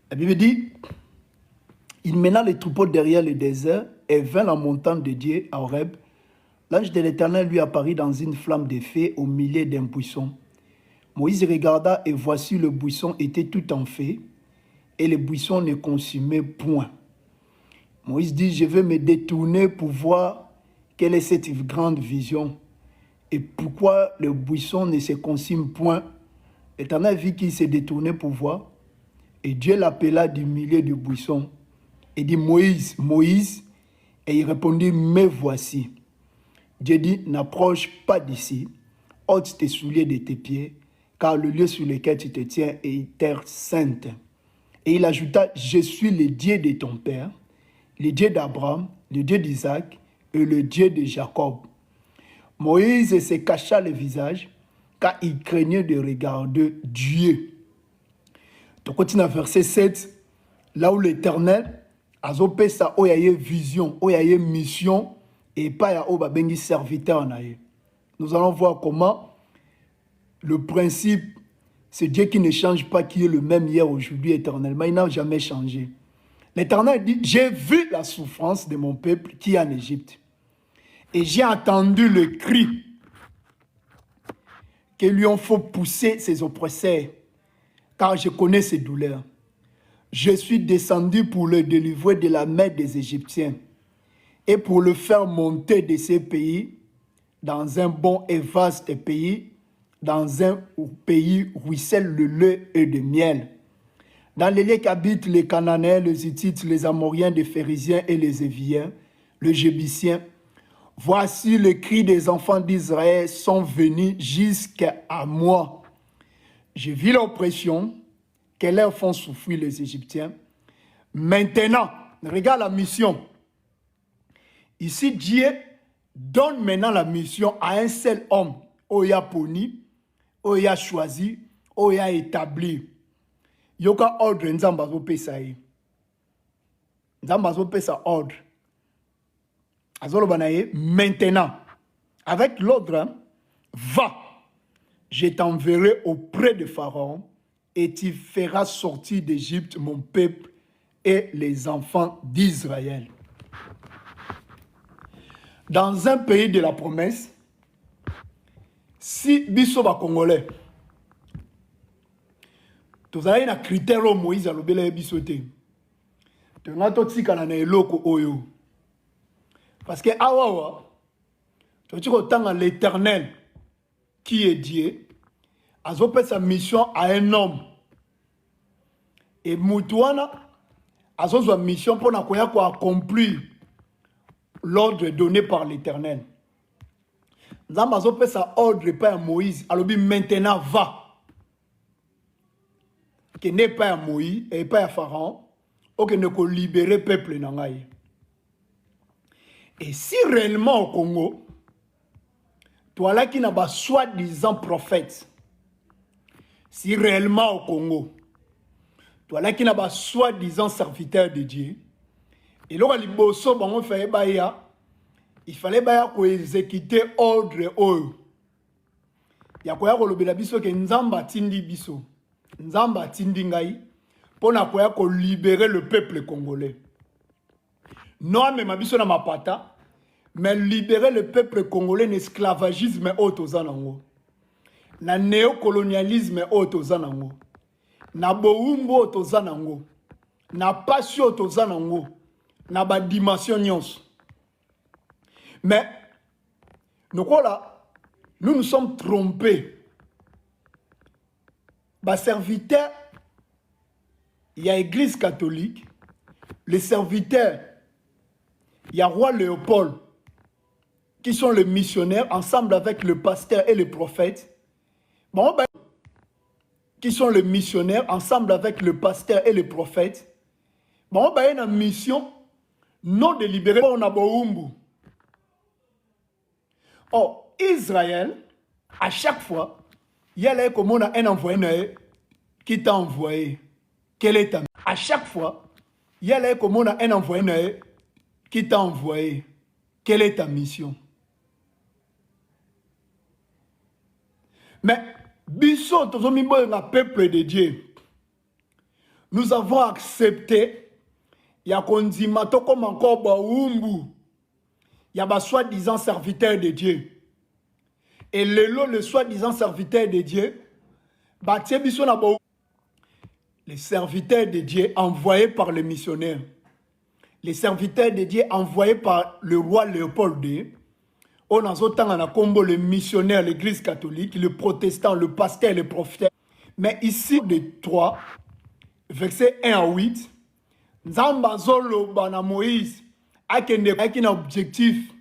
La Bible dit, il mena les troupeaux derrière le désert et vint la montagne de Dieu à Horeb. L'ange de l'Éternel lui apparut dans une flamme de feu au milieu d'un buisson. Moïse regarda et voici le buisson était tout en feu et le buisson ne consumait point. Moïse dit, je vais me détourner pour voir quelle est cette grande vision et pourquoi le buisson ne se consume point. L'Éternel vit qu'il s'est détourné pour voir et Dieu l'appela du milieu du buisson et dit, Moïse, Moïse, et il répondit, me voici. Dieu dit, n'approche pas d'ici, ôte tes souliers de tes pieds, car le lieu sur lequel tu te tiens est terre sainte. Et il ajouta, je suis le Dieu de ton père, le Dieu d'Abraham, le Dieu d'Isaac et le Dieu de Jacob. Moïse se cacha le visage, car il craignait de regarder Dieu. Tu continues à verset 7, là où l'Éternel a opé sa vision, mission, et pas ya oba bengi serviteur nae. Nous allons voir comment le principe, c'est Dieu qui ne change pas, qui est le même hier, aujourd'hui, éternellement. Il n'a jamais changé. L'Éternel dit, j'ai vu la souffrance de mon peuple qui est en Égypte. Et j'ai entendu le cri que lui ont fait pousser ses oppresseurs, car je connais ses douleurs. Je suis descendu pour le délivrer de la main des Égyptiens et pour le faire monter de ces pays dans un bon et vaste pays, dans un pays où ruisselle le lait et le miel. Dans les lieux qu'habitent les Cananéens, les Hittites, les Amoriens, les Phérésiens et les Éviens, les Jébusiens, voici le cri des enfants d'Israël sont venus jusqu'à moi. J'ai vu l'oppression que leur font souffrir les Égyptiens. Maintenant, regarde la mission. Ici, Dieu donne maintenant la mission à un seul homme, Oya Poni, Oya choisi, Oya établi. Yoka ordre Nzambazo Pesaï. Nzambazo Pesa ordre. Azolo Banaye, maintenant, avec l'ordre, va, je t'enverrai auprès de Pharaon et tu feras sortir d'Égypte mon peuple et les enfants d'Israël. Dans un pays de la promesse, si Bissoba Congolais, tu as un critère au Moïse à l'obéle Bissoté, tu as un toxique à l'anéloko oyo. Parce que awawa, tu as l'Éternel qui est Dieu, a fait sa mission à un homme. Et Moutouana a fait sa mission pour accomplir l'ordre donné par l'Éternel. Nous avons fait sa ordre par à Moïse. Alors maintenant va. Que n'est pas à Moïse et pas à Pharaon. Ou que ne peut libérer le peuple. Et si réellement au Congo, toi là qui n'a pas soi-disant prophète, si réellement au Congo, toi là qui n'a pas soi-disant serviteur de Dieu, et là, il fallait exécuter ordre oyo. Il y a quoi que biso que Nzamba tindi biso. Nzamba tindi ngai pour libérer le peuple congolais. Non mais ma biso na mapata, mais libérer le peuple congolais l'esclavagisme autozanango. Na néocolonialisme autozanango. Na boumbo autozanango. Na passion autozanango. Na ba dimension nyonso. Mais nous nous sommes trompés. Les serviteurs, il y a l'église catholique, les serviteurs, il y a roi Léopold, qui sont les missionnaires, ensemble avec le pasteur et le prophète. Bon, ben, qui sont les missionnaires, ensemble avec le pasteur et le prophète. Bon, ben, il y a une mission non délibérée. On a Boumbu. Or, Israël, à chaque fois, il y a comme on a un envoyé qui t'a envoyé. Quelle est ta mission? À chaque fois, il y a comme on a un envoyé qui t'a envoyé. Quelle est ta mission? Mais Biso, un peuple de Dieu. Nous avons accepté, il y a comme encore Baoumbu, il y a soi-disant serviteur de Dieu. Et le soi-disant serviteur de Dieu, les serviteurs de Dieu envoyés par les missionnaires, les serviteurs de Dieu envoyés par le roi Léopold II, on a autant combo le missionnaire, l'église catholique, le protestant, le pasteur, le prophète. Mais ici, de 3, verset 1 à 8, Nzamba Zolo Bana Moïse a un objectif.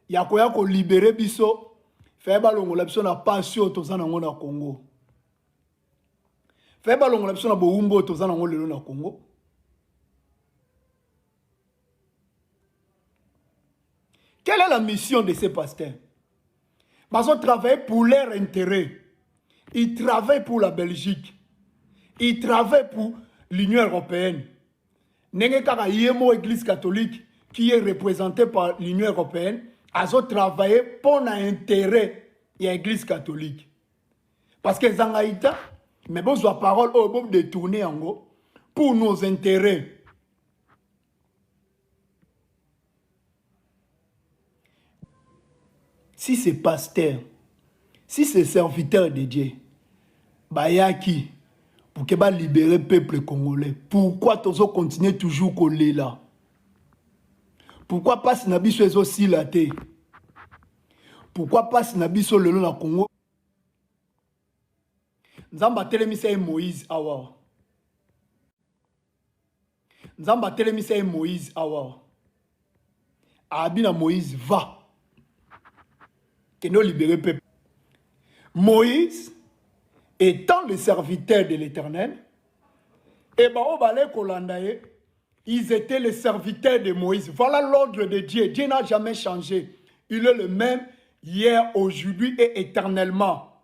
Il y a quoi qu'on libérer biso, faire balongo la biso na passion tozana ngo na Congo. Faire balongo la biso na boumbo tozana ngo lelo na Congo. Quelle est la mission de ces pasteurs? Ils ont travaillé pour leur intérêt. Ils travaillent pour la Belgique. Ils travaillent pour l'Union européenne. N'engekaka yemo église catholique qui est représentée par l'Union européenne, ils ont travaillé pour l'intérêt de l'église catholique. Parce que Zangaïta, mais bon, la parole au de tourner en gros pour nos intérêts. Si c'est pasteur, si c'est serviteur de Dieu, Bayaki, pour que libérer le peuple congolais, pourquoi tu continues toujours coller là? Pourquoi pas si Nabiso est aussi là? Pourquoi pas si Nabiso le long Congo? Nzamba telemisa Moïse awa. Nzamba telemisa Moïse awa. Abina Moïse va. Que nous libérer le peuple. Moïse, étant le serviteur de l'Éternel, et ils étaient les serviteurs de Moïse. Voilà l'ordre de Dieu. Dieu n'a jamais changé. Il est le même hier, aujourd'hui et éternellement.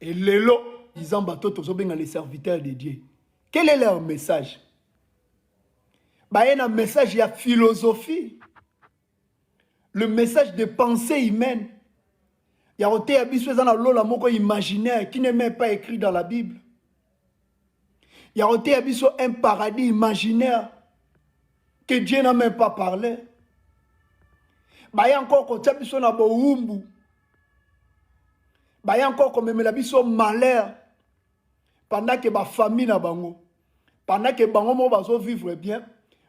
Et les lots, ils ont battu les serviteurs de Dieu. Quel est leur message? Il y a un message, il y a philosophie. Le message de pensée humaine. Il y a un imaginaire qui n'est même pas écrit dans la Bible. Il y a un paradis imaginaire que Dieu n'a même pas parlé. Il y a encore un malheur pendant que la famille n'a pas pendant que bango bazo vivre bien,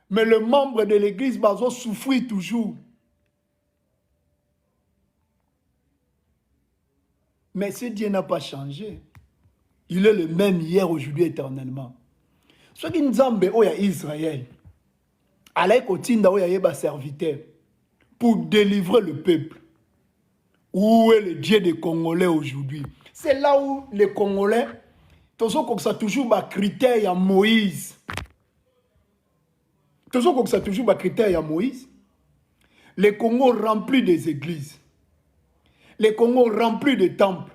mais le membre de l'église bazo souffrir toujours. Mais ce Dieu n'a pas changé. Il est le même hier, aujourd'hui, éternellement. Ce qui nous a Israël, allez continuer à serviteur pour délivrer le peuple. Où est le Dieu des Congolais aujourd'hui? C'est là où les Congolais, ça toujours un critère à Moïse. Ça toujours un critère à Moïse. Les Congos remplis des églises. Les Congos remplis de temples.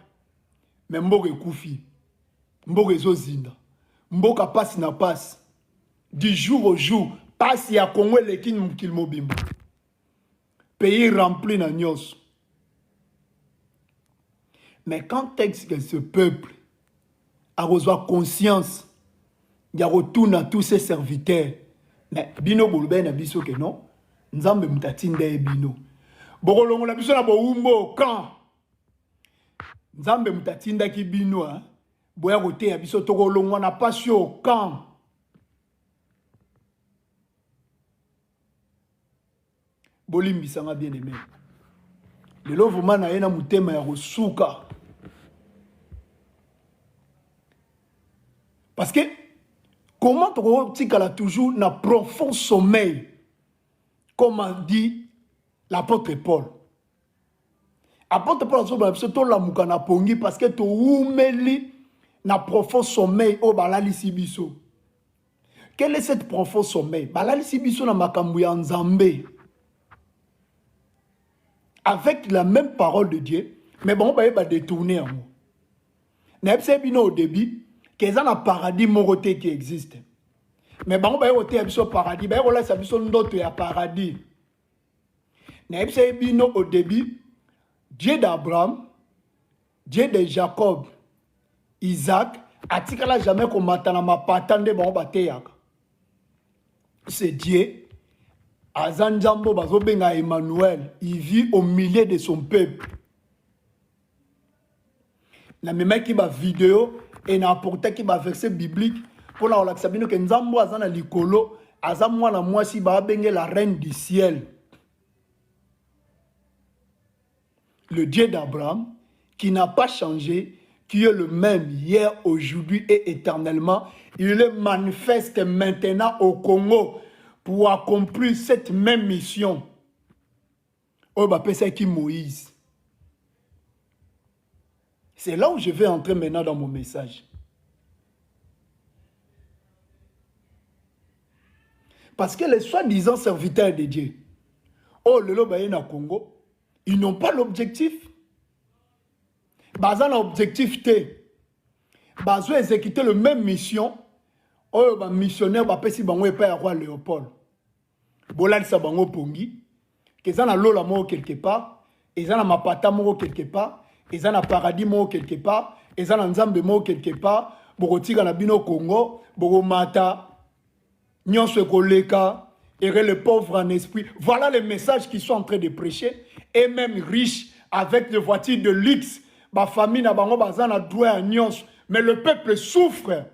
Mais Mboke Koufi, Mboke Zozinda, Mboka passe na passe. Du jour au jour, passe ya Congo les qu'il mobimba. Pays rempli na nyos. Mais quand est-ce que ce peuple a reçu conscience, il y a retourne à tous ses serviteurs. Mais bino bolbe na biso que non, nzambe mutatinda e bino. Bokolongo la biso na boumbo quand Nzambe mutatinda ki bino boya kote ya biso tokolongwa na pasi au camp. Bolimbisanga bien aimé. Lelo vraiment na yena mutema ya kosuka. Parce que comment tu toujours na profond sommeil, comme a dit l'apôtre Paul. Apôtre Paul a dit la pongi parce que tu oumeli na profond sommeil au balali sibiso. Quel est cette profond sommeil? Balali sibiso na makambu ya nzambe. Avec la même parole de Dieu, mais bon, va détourner en moi. N'est-ce pas au début qu'il y a un paradis moroté qui existe. Mais bon, va au paradis, va là ça biso d'autres ya paradis. Au début, Dieu d'Abraham, Dieu de Jacob, Isaac, atikala jamais comme matana ma patande bon bateyaka. C'est Dieu. Azanjambo bazobenga Emmanuel, il vit au milieu de son peuple. Na même qui ba vidéo et na apporté qui ba verset biblique pour la sabino que nzambo azana likolo azamwa na mwasi ba benge la reine du ciel. Le Dieu d'Abraham qui n'a pas changé, qui est le même hier, aujourd'hui et éternellement, il est manifeste maintenant au Congo pour accomplir cette même mission. C'est qui Moïse. C'est là où je vais entrer maintenant dans mon message. Parce que les soi-disant serviteurs de Dieu, oh, le Lobaïna Congo, ils n'ont pas l'objectif. Ils ont l'objectif de exécuter la même mission. Oh, les missionnaires, ils ont pas roi Léopold. Bolal Sabango Pongi, qu'ils ont l'eau mort quelque part, ils ont ma pata mort quelque part, ils ont un paradis mort quelque part, ils ont un Nzambe mort quelque part, Borotiga na bino Congo, Boromata, Nyonso Koleka, et les pauvres en esprit. Voilà les messages qu'ils sont en train de prêcher, et même riches, avec des voitures de luxe, ma famille n'a pas besoin de doué à Nyonso, mais le peuple souffre.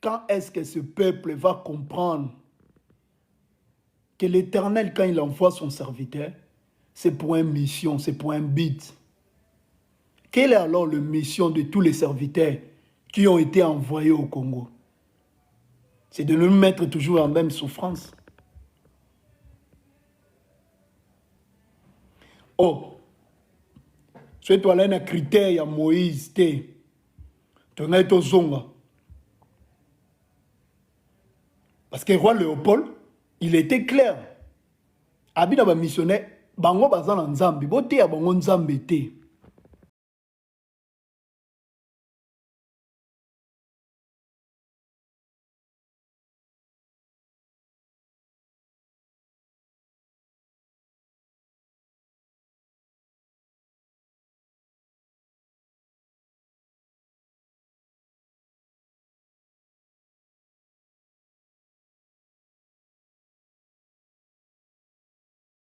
Quand est-ce que ce peuple va comprendre que l'Éternel, quand il envoie son serviteur, c'est pour une mission, c'est pour un but? Quelle est alors la mission de tous les serviteurs qui ont été envoyés au Congo? C'est de nous mettre toujours en même souffrance. Oh, ce toi là un critère à Moïse, tu as été au Zonga. Parce que le roi Léopold, il était clair. Abina ba missionnaire, bango bazana nzambi, bote ya bango nzambe te.